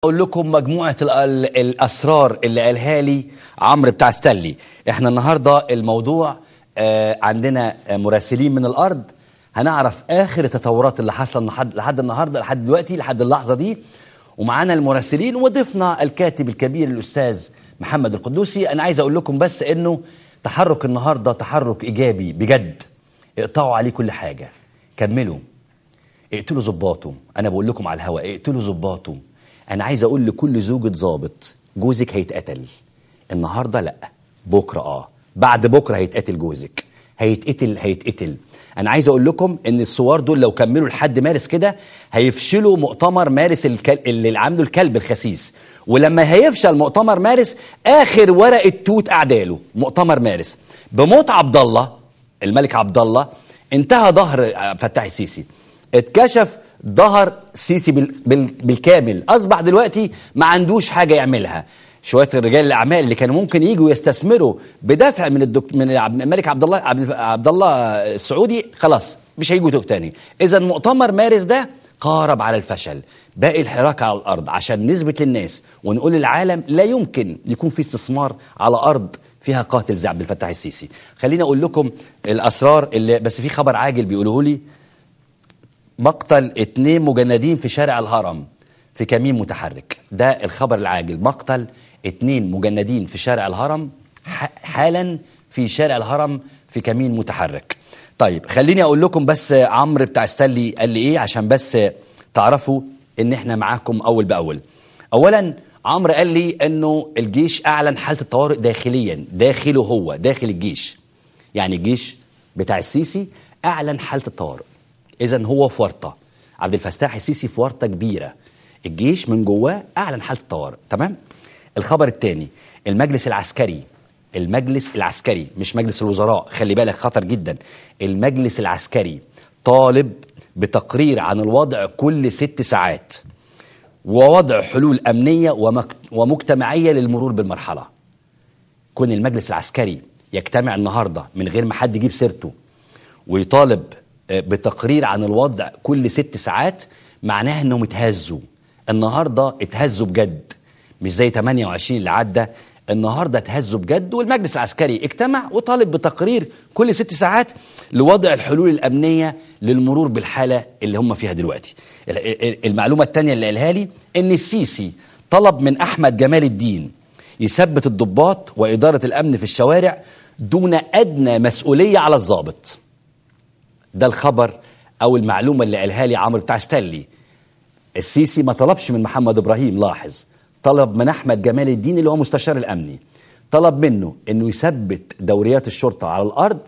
اقول لكم مجموعه الاسرار اللي قالها لي عمرو بتاع ستانلي. احنا النهارده الموضوع عندنا مراسلين من الارض، هنعرف اخر التطورات اللي حاصله لحد النهارده، لحد دلوقتي، لحد اللحظه دي. ومعانا المراسلين وضيفنا الكاتب الكبير الاستاذ محمد القدوسي. انا عايز اقول لكم بس انه تحرك النهارده تحرك ايجابي بجد. اقطعوا عليه كل حاجه، كملوا، اقتلوا ظباطه. انا بقول لكم على الهواء اقتلوا ظباطه. أنا عايز أقول لكل زوجة ضابط جوزك هيتقتل النهاردة، لأ بكرة، بعد بكرة هيتقتل جوزك، هيتقتل. أنا عايز أقول لكم إن الثوار دول لو كملوا لحد مارس كده هيفشلوا مؤتمر مارس اللي عامله الكلب الخسيس. ولما هيفشل مؤتمر مارس آخر ورقة توت أعداله مؤتمر مارس بموت عبد الله الملك عبد الله، انتهى ظهر فتح السيسي، اتكشف ظهر سيسي بالكامل، اصبح دلوقتي ما عندوش حاجه يعملها. شويه رجال الاعمال اللي كانوا ممكن يجوا يستثمروا بدافع من الملك عبد الله السعودي خلاص مش هيجوا تاني. اذا مؤتمر مارس ده قارب على الفشل، باقي الحراك على الارض عشان نثبت للناس ونقول للعالم لا يمكن يكون في استثمار على ارض فيها قاتل زي عبد الفتاح السيسي. خليني اقول لكم الاسرار اللي بس في خبر عاجل بيقولوه لي. مقتل 2 مجندين في شارع الهرم في كمين متحرك، ده الخبر العاجل. مقتل 2 مجندين في شارع الهرم حالا في شارع الهرم في كمين متحرك. طيب خليني اقول لكم بس عمرو بتاع ستانلي قال لي ايه عشان بس تعرفوا ان احنا معاكم اول باول. اولا عمرو قال لي انه الجيش اعلن حالة الطوارئ داخليا، داخله هو داخل الجيش، يعني الجيش بتاع السيسي اعلن حالة الطوارئ. إذن هو في ورطة، عبد الفتاح السيسي في ورطة كبيرة، الجيش من جواه أعلن حالة الطوارئ. تمام؟ الخبر الثاني، المجلس العسكري مش مجلس الوزراء، خلي بالك خطر جدا. المجلس العسكري طالب بتقرير عن الوضع كل 6 ساعات ووضع حلول أمنية ومجتمعية للمرور بالمرحلة. كون المجلس العسكري يجتمع النهاردة من غير ما حد يجيب سيرته ويطالب بتقرير عن الوضع كل 6 ساعات، معناها انهم اتهزوا. النهارده اتهزوا بجد، مش زي 28 اللي عدى، النهارده اتهزوا بجد. والمجلس العسكري اجتمع وطالب بتقرير كل 6 ساعات لوضع الحلول الامنيه للمرور بالحاله اللي هم فيها دلوقتي. المعلومه الثانيه اللي قالها لي ان السيسي طلب من احمد جمال الدين يثبت الضباط واداره الامن في الشوارع دون ادنى مسؤوليه على الضابط. ده الخبر او المعلومه اللي قالها لي عمرو بتاع ستانلي. السيسي ما طلبش من محمد ابراهيم، لاحظ، طلب من احمد جمال الدين اللي هو مستشار الامني، طلب منه انه يثبت دوريات الشرطه على الارض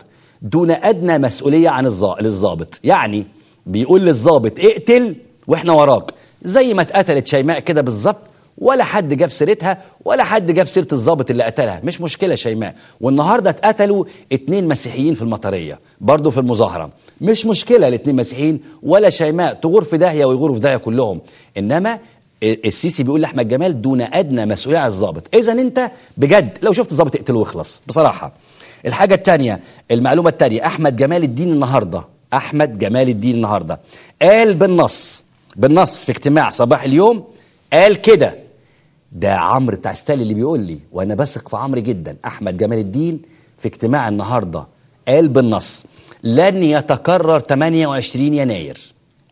دون ادنى مسؤوليه عن للضابط. يعني بيقول للضابط اقتل واحنا وراك، زي ما اتقتلت شيماء كده بالظبط، ولا حد جاب سيرتها ولا حد جاب سيره الضابط اللي قتلها. مش مشكله شيماء. والنهارده اتقتلوا 2 مسيحيين في المطريه برضه في المظاهره، مش مشكله ال2 مسيحيين ولا شيماء، تغور في داهيه ويغوروا في داهيه كلهم. انما السيسي بيقول لاحمد جمال دون ادنى مسؤوليه على الضابط. اذا انت بجد لو شفت الضابط اقتله واخلص بصراحه. الحاجه الثانيه، المعلومه الثانيه، احمد جمال الدين النهارده قال بالنص في اجتماع صباح اليوم، قال كده. ده عمرو بتاع ستانلي اللي بيقول لي، وانا بثق في عمرو جدا. احمد جمال الدين في اجتماع النهارده قال بالنص لن يتكرر 28 يناير.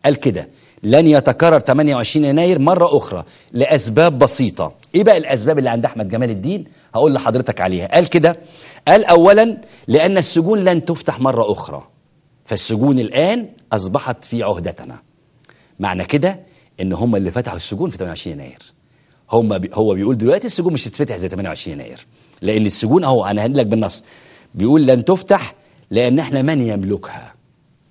قال كده، لن يتكرر 28 يناير مرة أخرى لأسباب بسيطة. إيه بقى الأسباب اللي عند أحمد جمال الدين؟ هقول لحضرتك عليها. قال كده، قال أولا لأن السجون لن تفتح مرة أخرى، فالسجون الآن أصبحت في عهدتنا. معنى كده إن هم اللي فتحوا السجون في 28 يناير. هو بيقول دلوقتي السجون مش هتتفتح زي 28 يناير، لأن السجون أهو أنا هنقل لك بالنص بيقول لن تفتح لأن احنا من يملكها.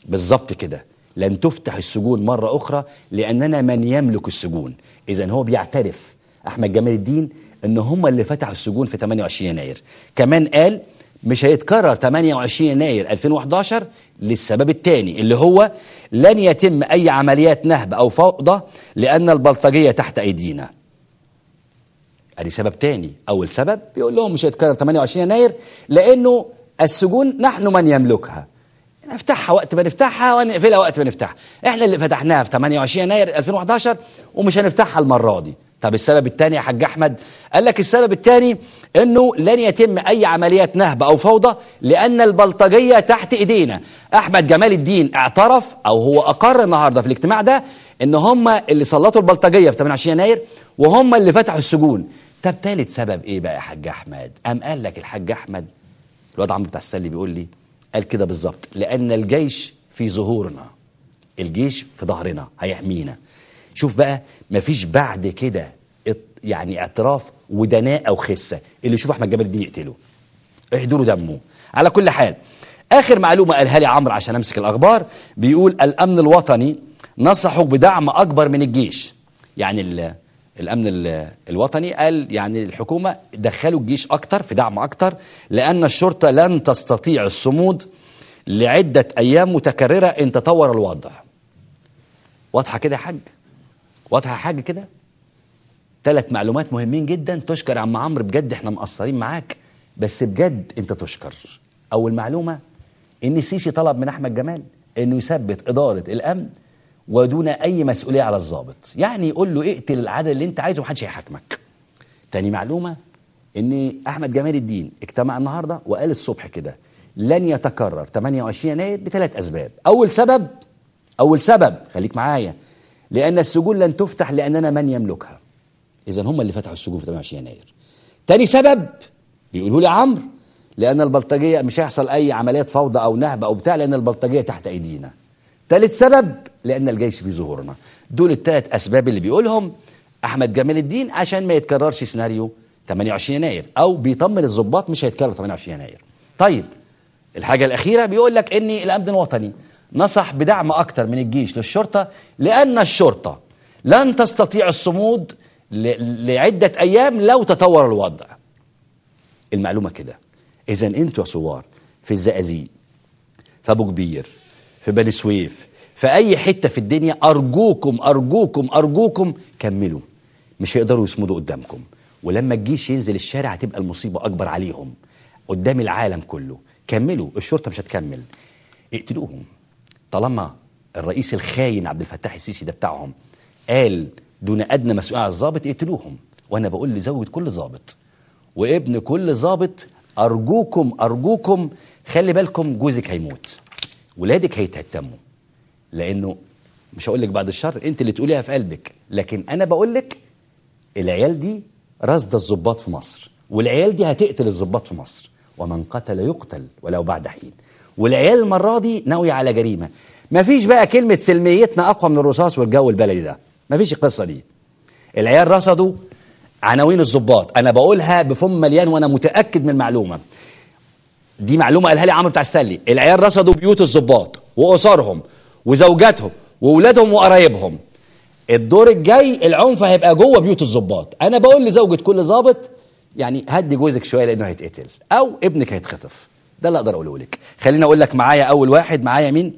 بالظبط كده، لن تفتح السجون مرة أخرى لأننا من يملك السجون. إذن هو بيعترف أحمد جمال الدين إن هم اللي فتحوا السجون في 28 يناير. كمان قال مش هيتكرر 28 يناير 2011 للسبب الثاني اللي هو لن يتم أي عمليات نهب أو فوضى لأن البلطجية تحت أيدينا. ادي سبب تاني. اول سبب بيقول لهم مش هيتكرر 28 يناير لانه السجون نحن من يملكها، نفتحها وقت ما نفتحها ونقفلها وقت ما نفتحها. احنا اللي فتحناها في 28 يناير 2011 ومش هنفتحها المره دي. طب السبب الثاني يا حاج احمد؟ قال لك السبب الثاني انه لن يتم اي عمليات نهب او فوضى لان البلطجيه تحت ايدينا. احمد جمال الدين اعترف او هو اقر النهارده في الاجتماع ده ان هم اللي سلطوا البلطجيه في 28 يناير وهم اللي فتحوا السجون. طب ثالث سبب ايه بقى يا حاج احمد؟ قام قال لك الحاج احمد، الواد عمرو بتاع السلي بيقول لي، قال كده بالظبط: لان الجيش في ظهورنا، الجيش في ظهرنا هيحمينا. شوف بقى، مفيش بعد كده يعني اعتراف ودناء او خسه، اللي يشوف احمد جمال الدين يقتله، اهدوا له دمه. على كل حال، اخر معلومه قالها لي عمرو عشان امسك الاخبار، بيقول الامن الوطني نصحوا بدعم اكبر من الجيش. يعني الامن الوطني قال يعني الحكومه دخلوا الجيش اكتر في دعم اكتر، لان الشرطه لن تستطيع الصمود لعده ايام متكرره ان تطور الوضع. واضحه كده يا حاج؟ واضحه يا حاج كده؟ 3 معلومات مهمين جدا. تشكر يا عم عمرو، بجد احنا مقصرين معاك، بس بجد انت تشكر. اول معلومه ان السيسي طلب من احمد جمال انه يثبت اداره الامن ودون اي مسؤوليه على الضابط، يعني يقول له اقتل العدد اللي انت عايزه ومحدش هيحاكمك. تاني معلومه ان احمد جمال الدين اجتمع النهارده وقال الصبح كده لن يتكرر 28 يناير ب3 اسباب. اول سبب خليك معايا، لان السجون لن تفتح لاننا من يملكها. اذا هم اللي فتحوا السجون في 28 يناير. تاني سبب بيقولوا لي عمرو، لان البلطجيه مش هيحصل اي عمليات فوضى او نهب او بتاع لان البلطجيه تحت ايدينا. ثالث سبب لان الجيش في ظهورنا. دول ال3 اسباب اللي بيقولهم احمد جمال الدين عشان ما يتكررش سيناريو 28 يناير، او بيطمن الضباط مش هيتكرر 28 يناير. طيب الحاجه الاخيره بيقول لك ان الامن الوطني نصح بدعم اكتر من الجيش للشرطه لان الشرطه لن تستطيع الصمود لعده ايام لو تطور الوضع. المعلومه كده. اذا انتوا يا ثوار في الزقازيق، في ابو كبير، في بني سويف، في اي حته في الدنيا، ارجوكم ارجوكم ارجوكم كملوا. مش هيقدروا يصمدوا قدامكم، ولما الجيش ينزل الشارع هتبقى المصيبه اكبر عليهم قدام العالم كله. كملوا، الشرطه مش هتكمل، اقتلوهم. طالما الرئيس الخاين عبد الفتاح السيسي ده بتاعهم قال دون ادنى مسؤوليه على الضابط، اقتلوهم. وانا بقول لزوجة كل ضابط وابن كل ضابط، ارجوكم ارجوكم خلي بالكم، جوزك هيموت، ولادك هيتهتموا، لانه مش هقول لك بعد الشر، انت اللي تقوليها في قلبك، لكن انا بقول لك العيال دي رصد الضباط في مصر، والعيال دي هتقتل الضباط في مصر، ومن قتل يقتل ولو بعد حين. والعيال المره دي ناويه على جريمه. مفيش بقى كلمه سلميتنا اقوى من الرصاص والجو البلدي ده، مفيش القصه دي. العيال رصدوا عناوين الضباط، انا بقولها بفم مليان وانا متاكد من المعلومه دي. معلومه قالها لي عمرو بتاع السلي. العيال رصدوا بيوت الضباط واسرهم وزوجاتهم واولادهم وقرايبهم. الدور الجاي العنف هيبقى جوه بيوت الضباط. انا بقول لزوجة كل ضابط يعني هدي جوزك شويه لانه هيتقتل او ابنك هيتخطف. ده اللي اقدر اقوله لك. خليني اقول لك معايا اول واحد. معايا مين؟